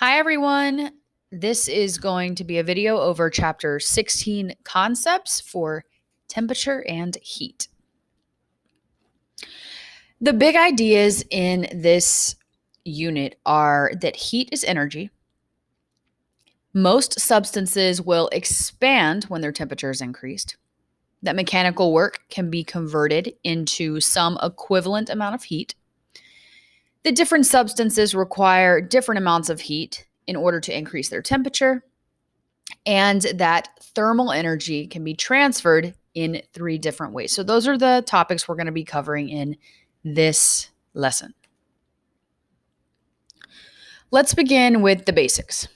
Hi, everyone. This is going to be a video over chapter 16 concepts for temperature and heat. The big ideas in this unit are that heat is energy. Most substances will expand when their temperature is increased. That mechanical work can be converted into some equivalent amount of heat. The different substances require different amounts of heat in order to increase their temperature, and that thermal energy can be transferred in 3 different ways. So those are the topics we're going to be covering in this lesson. Let's begin with the basics.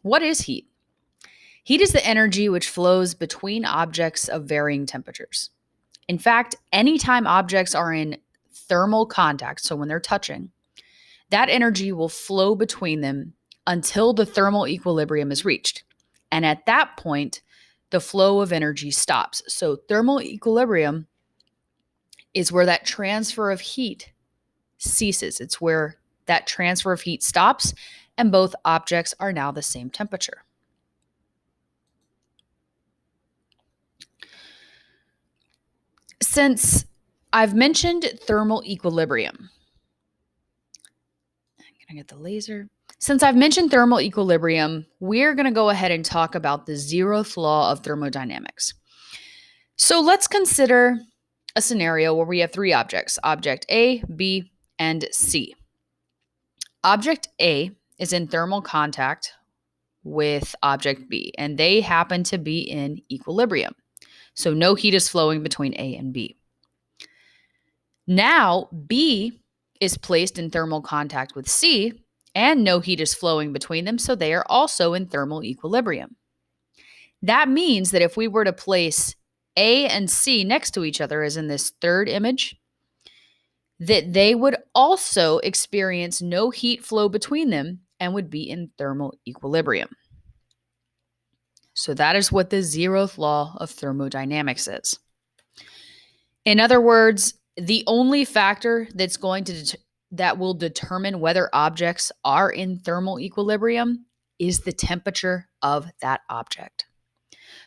What is heat? Heat is the energy which flows between objects of varying temperatures. In fact, anytime objects are in thermal contact, so when they're touching, that energy will flow between them until the thermal equilibrium is reached. And at that point, the flow of energy stops. So thermal equilibrium is where that transfer of heat ceases. It's where that transfer of heat stops and both objects are now the same temperature. Since I've mentioned thermal equilibrium, I'm going to get the laser. Since I've mentioned thermal equilibrium, we're going to go ahead and talk about the 0th law of thermodynamics. So let's consider a scenario where we have 3 objects, object A, B, and C. Object A is in thermal contact with object B, and they happen to be in equilibrium. So no heat is flowing between A and B. Now, B is placed in thermal contact with C, and no heat is flowing between them, so they are also in thermal equilibrium. That means that if we were to place A and C next to each other, as in this third image, that they would also experience no heat flow between them and would be in thermal equilibrium. So that is what the 0th law of thermodynamics is. In other words, the only factor that will determine whether objects are in thermal equilibrium is the temperature of that object.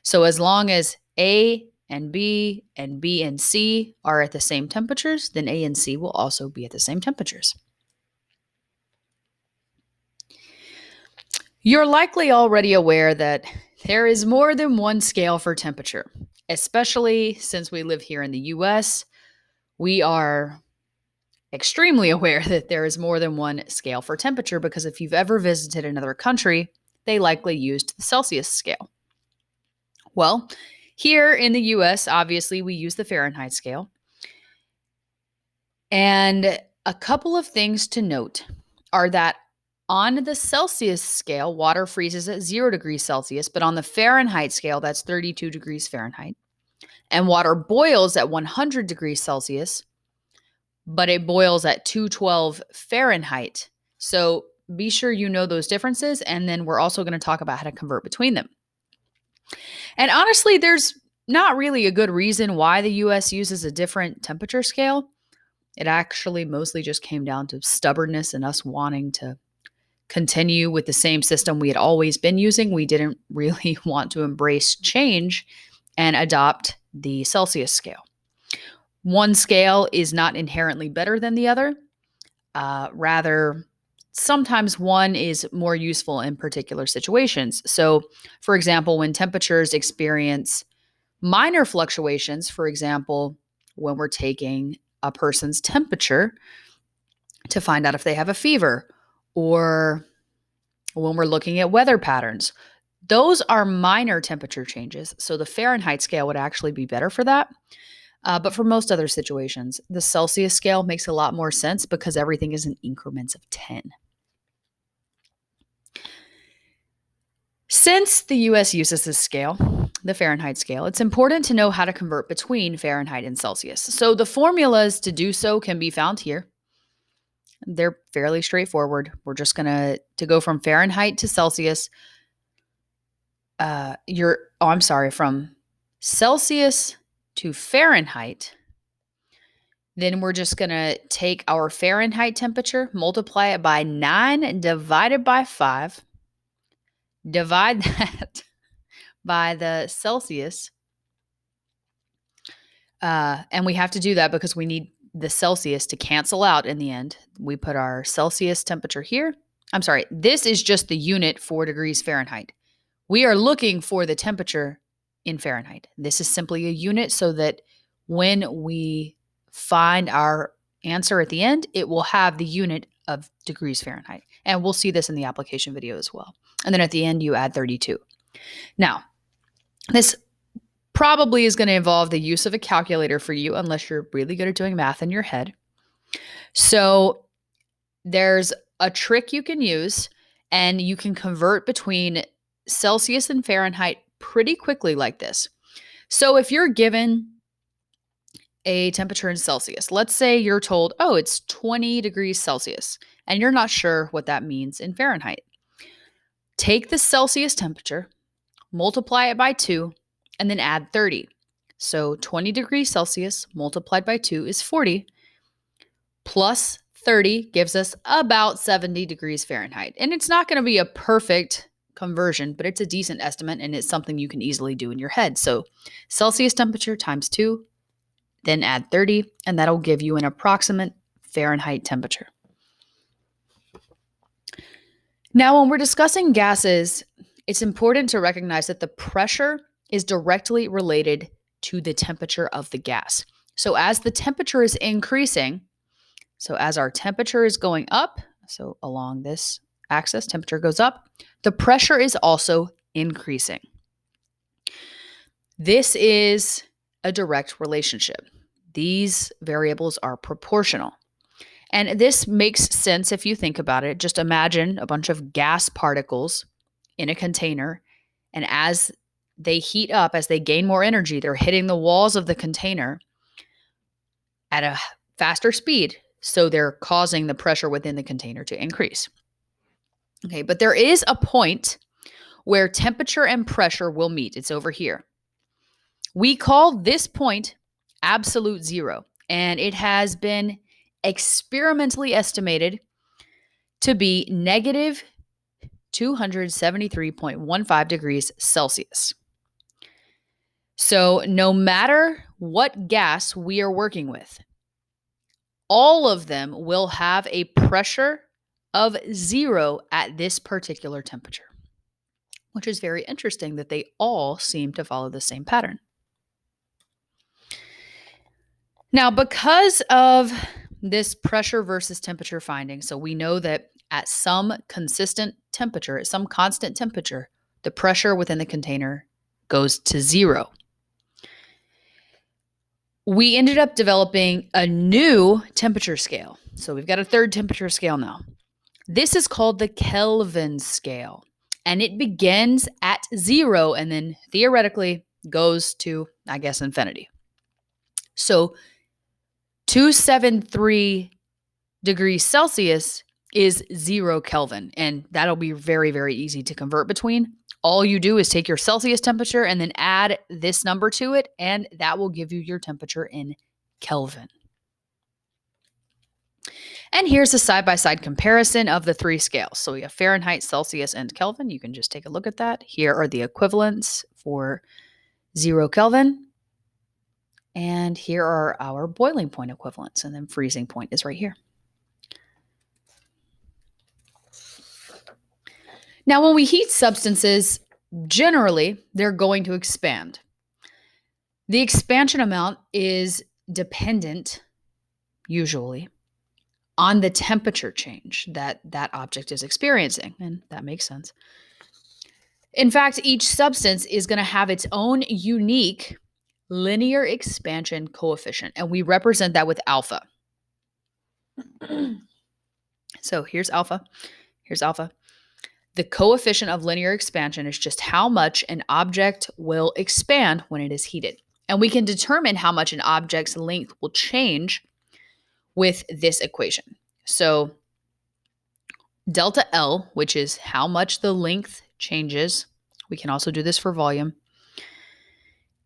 So as long as A and B and C are at the same temperatures, then A and C will also be at the same temperatures. You're likely already aware that there is more than one scale for temperature, especially since we live here in the US. We are extremely aware that there is more than one scale for temperature because if you've ever visited another country, they likely used the Celsius scale. Well, here in the US, obviously, we use the Fahrenheit scale. And a couple of things to note are that on the Celsius scale, water freezes at 0 degrees Celsius, but on the Fahrenheit scale, that's 32 degrees Fahrenheit. And water boils at 100 degrees Celsius, but it boils at 212 Fahrenheit. So be sure you know those differences. And then we're also going to talk about how to convert between them. And honestly, there's not really a good reason why the US uses a different temperature scale. It actually mostly just came down to stubbornness and us wanting to continue with the same system we had always been using. We didn't really want to embrace change and adopt the Celsius scale. One scale is not inherently better than the other. Rather, sometimes one is more useful in particular situations. So, for example, when temperatures experience minor fluctuations, for example, when we're taking a person's temperature to find out if they have a fever, or when we're looking at weather patterns, those are minor temperature changes. So the Fahrenheit scale would actually be better for that. But for most other situations, the Celsius scale makes a lot more sense because everything is in increments of 10. Since the US uses this scale, the Fahrenheit scale, it's important to know how to convert between Fahrenheit and Celsius. So the formulas to do so can be found here. They're fairly straightforward. We're just going to go from Fahrenheit to Celsius. From Celsius to Fahrenheit, Then we're just going to take our Fahrenheit temperature, multiply it by 9 divided by 5, divide that by the Celsius. And we have to do that because we need the Celsius to cancel out in the end. We put our Celsius temperature here. I'm sorry, this is just the unit for degrees Fahrenheit. We are looking for the temperature in Fahrenheit. This is simply a unit so that when we find our answer at the end, it will have the unit of degrees Fahrenheit. And we'll see this in the application video as well. And then at the end, you add 32. Now, this probably is going to involve the use of a calculator for you unless you're really good at doing math in your head. So there's a trick you can use, and you can convert between Celsius and Fahrenheit pretty quickly like this. So if you're given a temperature in Celsius, let's say you're told, oh, it's 20 degrees Celsius, and you're not sure what that means in Fahrenheit. Take the Celsius temperature, multiply it by 2, and then add 30. So 20 degrees Celsius multiplied by 2 is 40, plus 30 gives us about 70 degrees Fahrenheit. And it's not going to be a perfect conversion, but it's a decent estimate, and it's something you can easily do in your head. So Celsius temperature times 2, then add 30, and that'll give you an approximate Fahrenheit temperature. Now, when we're discussing gases, it's important to recognize that the pressure is directly related to the temperature of the gas. So as the temperature is increasing, so as our temperature is going up, so along this axis, temperature goes up, the pressure is also increasing. This is a direct relationship. These variables are proportional. And this makes sense if you think about it. Just imagine a bunch of gas particles in a container, and as they heat up, as they gain more energy, they're hitting the walls of the container at a faster speed. So they're causing the pressure within the container to increase. Okay, but there is a point where temperature and pressure will meet. It's over here. We call this point absolute zero, and it has been experimentally estimated to be negative 273.15 degrees Celsius. So no matter what gas we are working with, all of them will have a pressure of 0 at this particular temperature, which is very interesting that they all seem to follow the same pattern. Now, because of this pressure versus temperature finding, so we know that at some consistent temperature, at some constant temperature, the pressure within the container goes to 0. We ended up developing a new temperature scale. So we've got a third temperature scale now. This is called the Kelvin scale, and it begins at 0 and then theoretically goes to, I guess, infinity. So 273 degrees Celsius is 0 Kelvin, and that'll be very, very easy to convert between. All you do is take your Celsius temperature and then add this number to it, and that will give you your temperature in Kelvin. And here's a side-by-side comparison of the three scales. So we have Fahrenheit, Celsius, and Kelvin. You can just take a look at that. Here are the equivalents for 0 Kelvin. And here are our boiling point equivalents. And then freezing point is right here. Now, when we heat substances, generally, they're going to expand. The expansion amount is dependent, usually, on the temperature change that that object is experiencing, and that makes sense. In fact, each substance is going to have its own unique linear expansion coefficient, and we represent that with alpha. So here's alpha. Here's alpha. The coefficient of linear expansion is just how much an object will expand when it is heated. And we can determine how much an object's length will change with this equation. So delta L, which is how much the length changes, we can also do this for volume,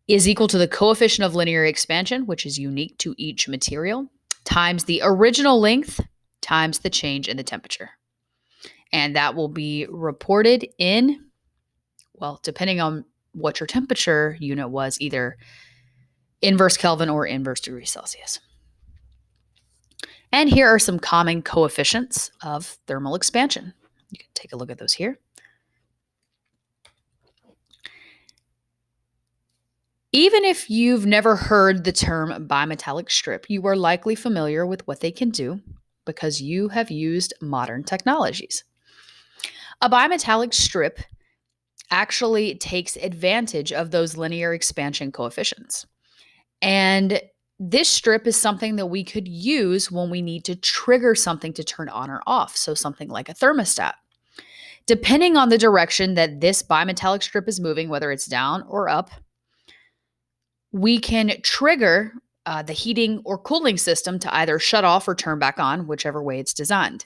is equal to the coefficient of linear expansion, which is unique to each material, times the original length times the change in the temperature. And that will be reported in, well, depending on what your temperature unit was, either inverse Kelvin or inverse degrees Celsius. And here are some common coefficients of thermal expansion. You can take a look at those here. Even if you've never heard the term bimetallic strip, you are likely familiar with what they can do because you have used modern technologies. A bimetallic strip actually takes advantage of those linear expansion coefficients. And this strip is something that we could use when we need to trigger something to turn on or off, so something like a thermostat. Depending on the direction that this bimetallic strip is moving, whether it's down or up, we can trigger the heating or cooling system to either shut off or turn back on, whichever way it's designed.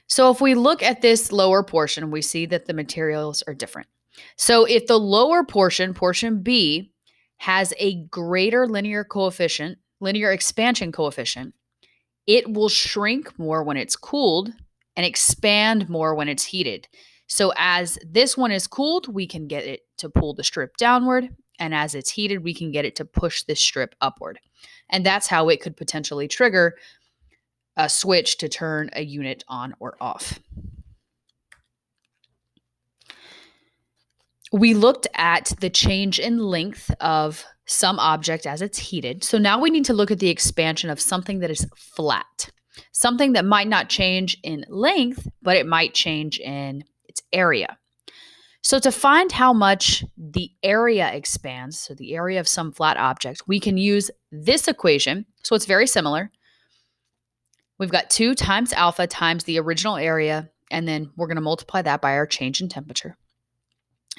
So if we look at this lower portion, we see that the materials are different. So if the lower portion, portion B, has a greater linear expansion coefficient, it will shrink more when it's cooled and expand more when it's heated. So as this one is cooled, we can get it to pull the strip downward. And as it's heated, we can get it to push this strip upward. And that's how it could potentially trigger a switch to turn a unit on or off. We looked at the change in length of some object as it's heated. So now we need to look at the expansion of something that is flat, something that might not change in length, but it might change in its area. So to find how much the area expands, so the area of some flat object, we can use this equation. So it's very similar. We've got 2 times alpha times the original area, and then we're going to multiply that by our change in temperature.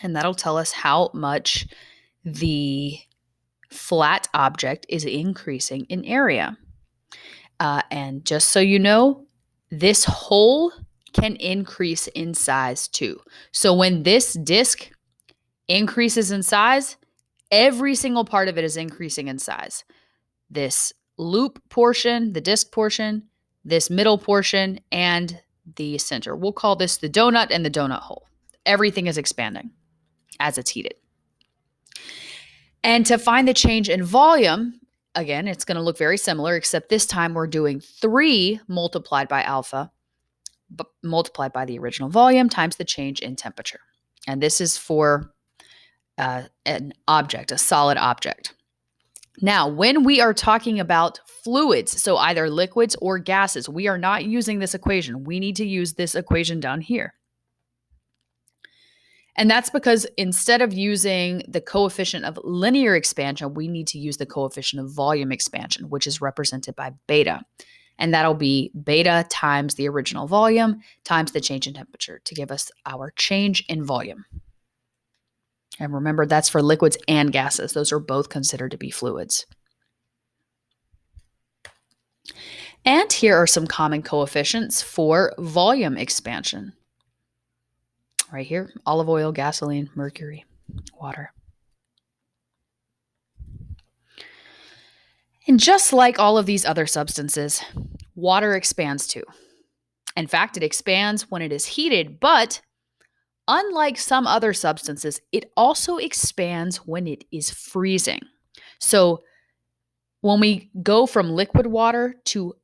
And that'll tell us how much the flat object is increasing in area. And just so you know, this hole can increase in size too. So when this disk increases in size, every single part of it is increasing in size. This loop portion, the disk portion, this middle portion, and the center. We'll call this the donut and the donut hole. Everything is expanding as it's heated. And to find the change in volume, again, it's going to look very similar, except this time we're doing 3 multiplied by alpha, multiplied by the original volume times the change in temperature. And this is for an object, a solid object. Now, when we are talking about fluids, so either liquids or gases, we are not using this equation. We need to use this equation down here. And that's because instead of using the coefficient of linear expansion, we need to use the coefficient of volume expansion, which is represented by beta. And that'll be beta times the original volume times the change in temperature to give us our change in volume. And remember, that's for liquids and gases. Those are both considered to be fluids. And here are some common coefficients for volume expansion. Right here, olive oil, gasoline, mercury, water. And just like all of these other substances, water expands too. In fact, it expands when it is heated, but unlike some other substances, it also expands when it is freezing. So when we go from liquid water to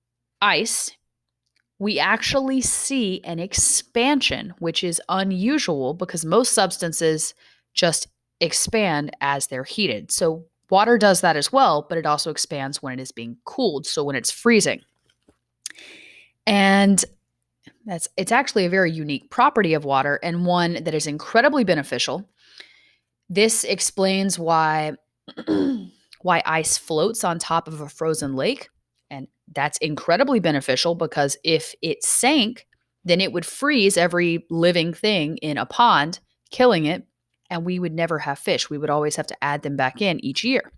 ice, we actually see an expansion, which is unusual because most substances just expand as they're heated. So water does that as well, but it also expands when it is being cooled, so when it's freezing. And it's actually a very unique property of water and one that is incredibly beneficial. This explains why ice floats on top of a frozen lake. And that's incredibly beneficial because if it sank, then it would freeze every living thing in a pond, killing it, and we would never have fish. We would always have to add them back in each year.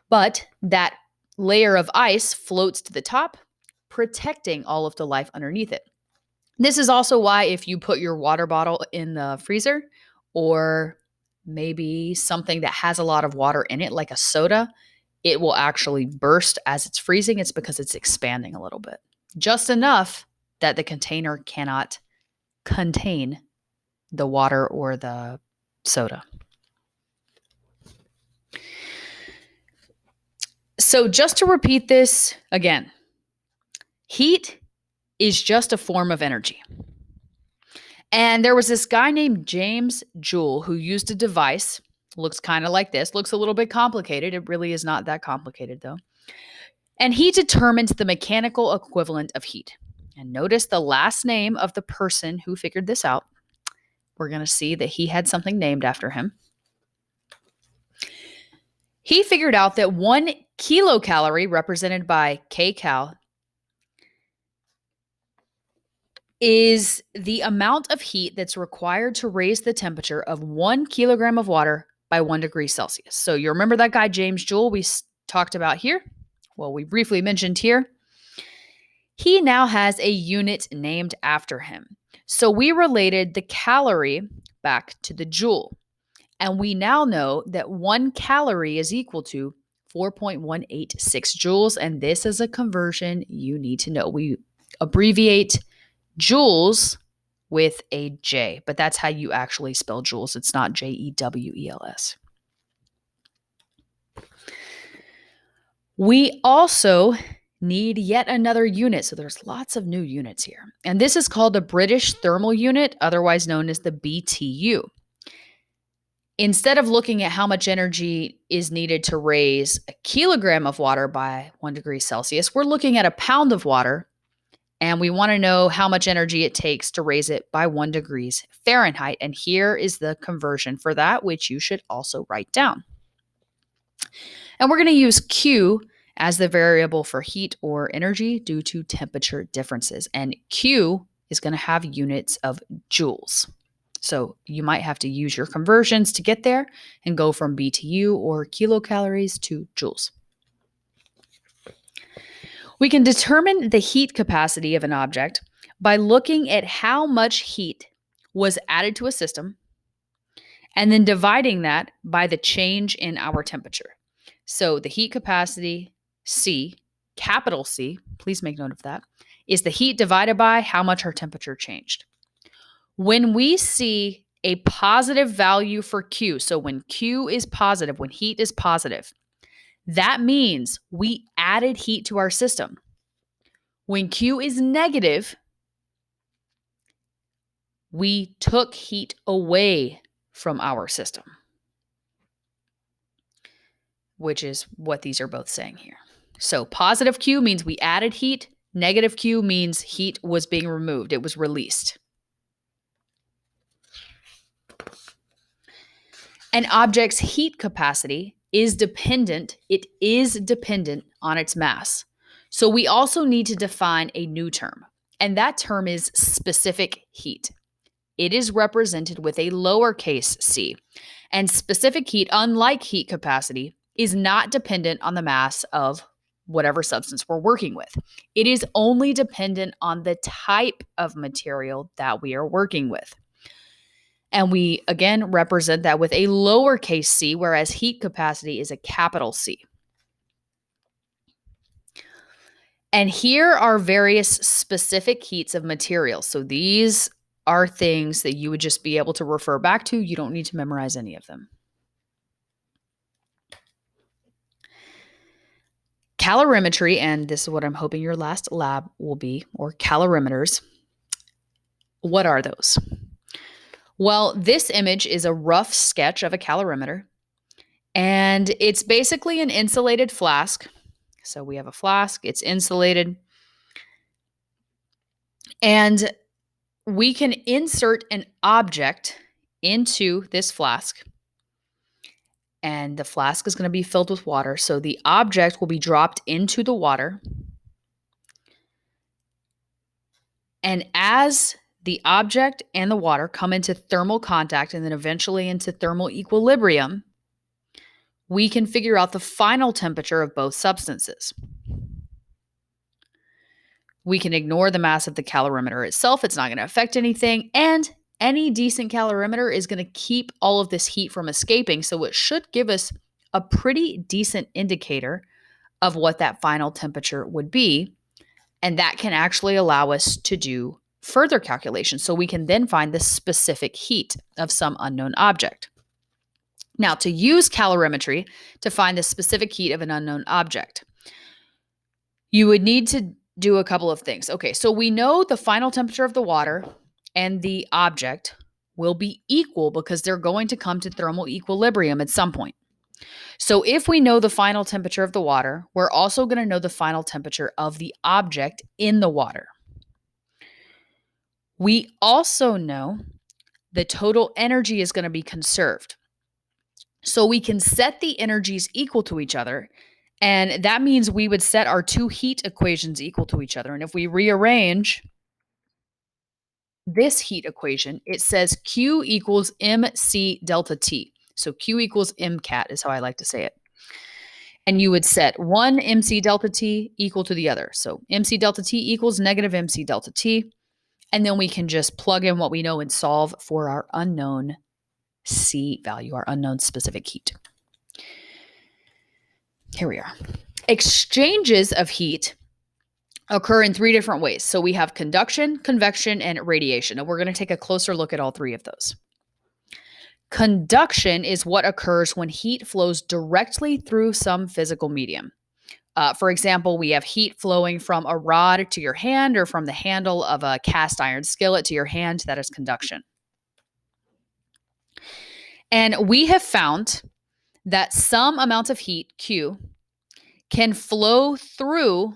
But that layer of ice floats to the top, protecting all of the life underneath it. This is also why if you put your water bottle in the freezer or maybe something that has a lot of water in it, like a soda, it will actually burst as it's freezing. It's because it's expanding a little bit, just enough that the container cannot contain the water or the soda. So just to repeat this again, heat is just a form of energy. And there was this guy named James Joule who used a device, looks kind of like this, looks a little bit complicated. It really is not that complicated though. And he determined the mechanical equivalent of heat. And notice the last name of the person who figured this out. We're going to see that he had something named after him. He figured out that 1 kilocalorie, represented by kcal, is the amount of heat that's required to raise the temperature of 1 kilogram of water by 1 degree Celsius. So you remember that guy, James Joule, we talked about here? Well, we briefly mentioned here. He now has a unit named after him. So we related the calorie back to the joule. And we now know that 1 calorie is equal to 4.186 joules. And this is a conversion you need to know. We abbreviate joules with a J, but that's how you actually spell joules. It's not Jewels. We also need yet another unit. So there's lots of new units here. And this is called the British Thermal Unit, otherwise known as the BTU. Instead of looking at how much energy is needed to raise a kilogram of water by 1 degree Celsius, we're looking at a pound of water, and we want to know how much energy it takes to raise it by 1 degrees Fahrenheit. And here is the conversion for that, which you should also write down. And we're going to use Q as the variable for heat or energy due to temperature differences. And Q is going to have units of joules. So you might have to use your conversions to get there and go from BTU or kilocalories to joules. We can determine the heat capacity of an object by looking at how much heat was added to a system and then dividing that by the change in our temperature. So the heat capacity, C, capital C, please make note of that, is the heat divided by how much our temperature changed. When we see a positive value for Q, so when Q is positive, when heat is positive, that means we added heat to our system. When Q is negative, we took heat away from our system, which is what these are both saying here. So positive Q means we added heat. Negative Q means heat was being removed. It was released. An object's heat capacity is dependent. It is dependent on its mass. So we also need to define a new term, and that term is specific heat. It is represented with a lowercase c, and specific heat, unlike heat capacity, is not dependent on the mass of whatever substance we're working with. It is only dependent on the type of material that we are working with. And we, again, represent that with a lowercase c, whereas heat capacity is a capital C. And here are various specific heats of materials. So these are things that you would just be able to refer back to. You don't need to memorize any of them. Calorimetry, and this is what I'm hoping your last lab will be, or calorimeters. What are those? Well, this image is a rough sketch of a calorimeter, and it's basically an insulated flask. So we have a flask, it's insulated, and we can insert an object into this flask, and the flask is going to be filled with water. So the object will be dropped into the water, and as the object and the water come into thermal contact and then eventually into thermal equilibrium, we can figure out the final temperature of both substances. We can ignore the mass of the calorimeter itself. It's not going to affect anything. And any decent calorimeter is going to keep all of this heat from escaping. So it should give us a pretty decent indicator of what that final temperature would be. And that can actually allow us to do further calculations. So we can then find the specific heat of some unknown object. Now, to use calorimetry to find the specific heat of an unknown object, you would need to do a couple of things. Okay, so we know the final temperature of the water and the object will be equal because they're going to come to thermal equilibrium at some point. So if we know the final temperature of the water, we're also going to know the final temperature of the object in the water. We also know the total energy is going to be conserved. So we can set the energies equal to each other. And that means we would set our two heat equations equal to each other. And if we rearrange this heat equation, it says Q equals MC delta T. So Q equals MCAT is how I like to say it. And you would set one MC delta T equal to the other. So MC delta T equals negative MC delta T. And then we can just plug in what we know and solve for our unknown C value, our unknown specific heat. Here we are. Exchanges of heat occur in three different ways. So we have conduction, convection, and radiation. And we're going to take a closer look at all three of those. Conduction is what occurs when heat flows directly through some physical medium. For example, we have heat flowing from a rod to your hand or from the handle of a cast iron skillet to your hand. That is conduction. And we have found that some amounts of heat, Q, can flow through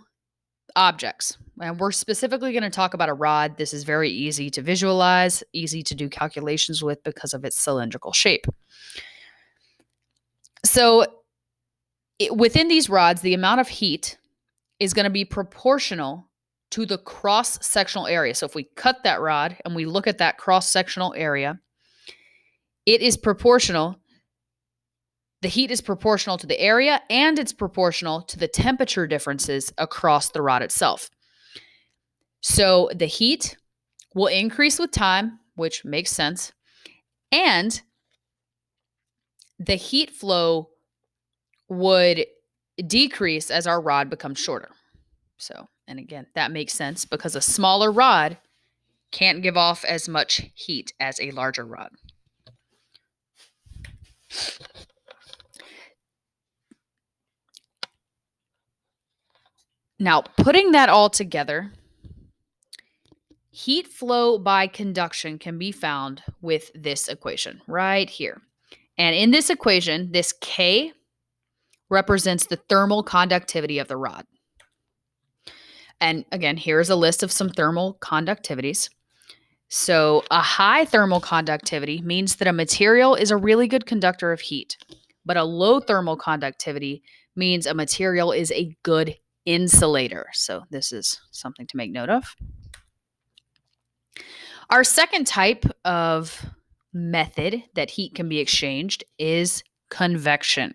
objects. And we're specifically going to talk about a rod. This is very easy to visualize, easy to do calculations with because of its cylindrical shape. So within these rods, the amount of heat is going to be proportional to the cross-sectional area. So if we cut that rod and we look at that cross-sectional area, it is proportional. The heat is proportional to the area and it's proportional to the temperature differences across the rod itself. So the heat will increase with time, which makes sense, and the heat flow would decrease as our rod becomes shorter. So, and again, that makes sense because a smaller rod can't give off as much heat as a larger rod. Now, putting that all together, heat flow by conduction can be found with this equation right here. And in this equation, this K represents the thermal conductivity of the rod. And again, here's a list of some thermal conductivities. So a high thermal conductivity means that a material is a really good conductor of heat, but a low thermal conductivity means a material is a good insulator. So this is something to make note of. Our second type of method that heat can be exchanged is convection.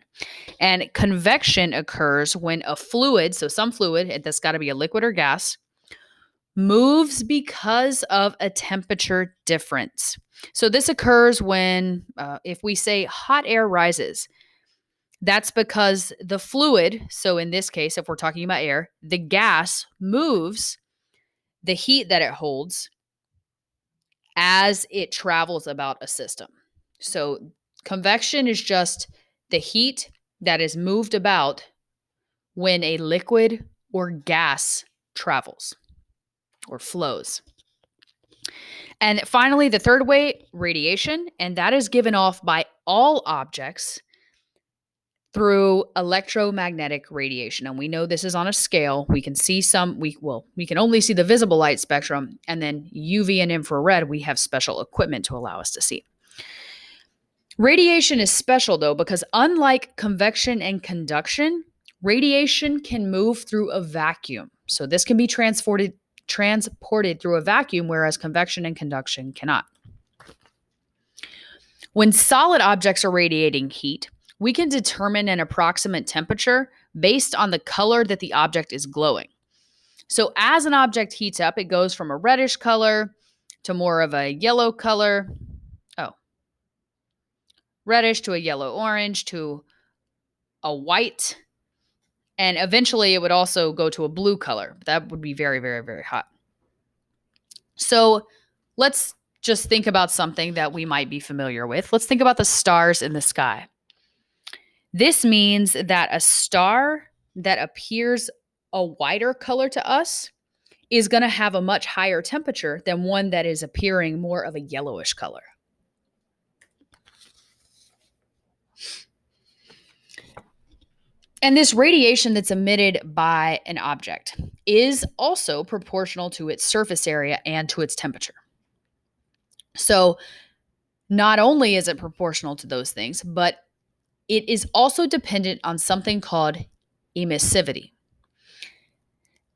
And convection occurs when a fluid, so some fluid, that's got to be a liquid or gas, moves because of a temperature difference. So this occurs when, if we say hot air rises, that's because the fluid, so in this case, if we're talking about air, the gas moves the heat that it holds as it travels about a system. So convection is just the heat that is moved about when a liquid or gas travels or flows. And finally, the third way, radiation, and that is given off by all objects through electromagnetic radiation. And we know this is on a scale. We can see we can only see the visible light spectrum, and then UV and infrared, we have special equipment to allow us to see. Radiation is special though, because unlike convection and conduction, radiation can move through a vacuum. So this can be transported through a vacuum, whereas convection and conduction cannot. When solid objects are radiating heat, we can determine an approximate temperature based on the color that the object is glowing. So as an object heats up, it goes from a reddish color to more of a yellow color. Reddish to a yellow-orange to a white, and eventually it would also go to a blue color. That would be very, very, very hot. So let's just think about something that we might be familiar with. Let's think about the stars in the sky. This means that a star that appears a whiter color to us is going to have a much higher temperature than one that is appearing more of a yellowish color. And this radiation that's emitted by an object is also proportional to its surface area and to its temperature. So not only is it proportional to those things, but it is also dependent on something called emissivity.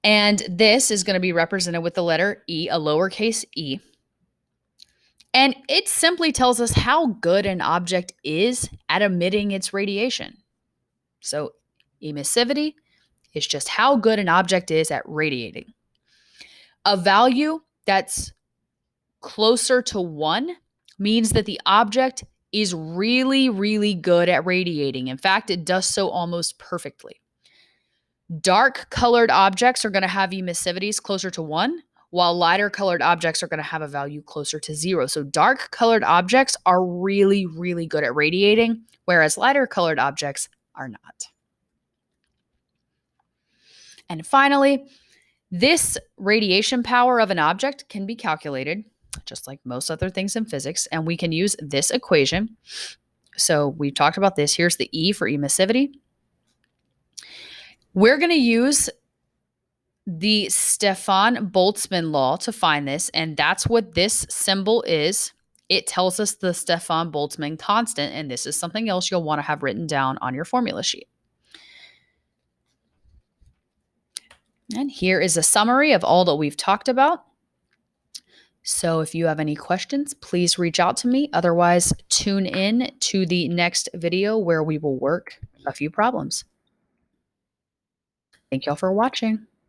And this is going to be represented with the letter E, a lowercase e. And it simply tells us how good an object is at emitting its radiation. So emissivity is just how good an object is at radiating. A value that's closer to 1 means that the object is really, really good at radiating. In fact, it does so almost perfectly. Dark colored objects are going to have emissivities closer to 1, while lighter colored objects are going to have a value closer to 0. So dark colored objects are really, really good at radiating, whereas lighter colored objects are not. And finally, this radiation power of an object can be calculated just like most other things in physics, and we can use this equation. So we talked about this. Here's the E for emissivity. We're going to use the Stefan-Boltzmann law to find this, and that's what this symbol is. It tells us the Stefan-Boltzmann constant, and this is something else you'll want to have written down on your formula sheet. And here is a summary of all that we've talked about. So if you have any questions, please reach out to me. Otherwise, tune in to the next video where we will work a few problems. Thank y'all for watching.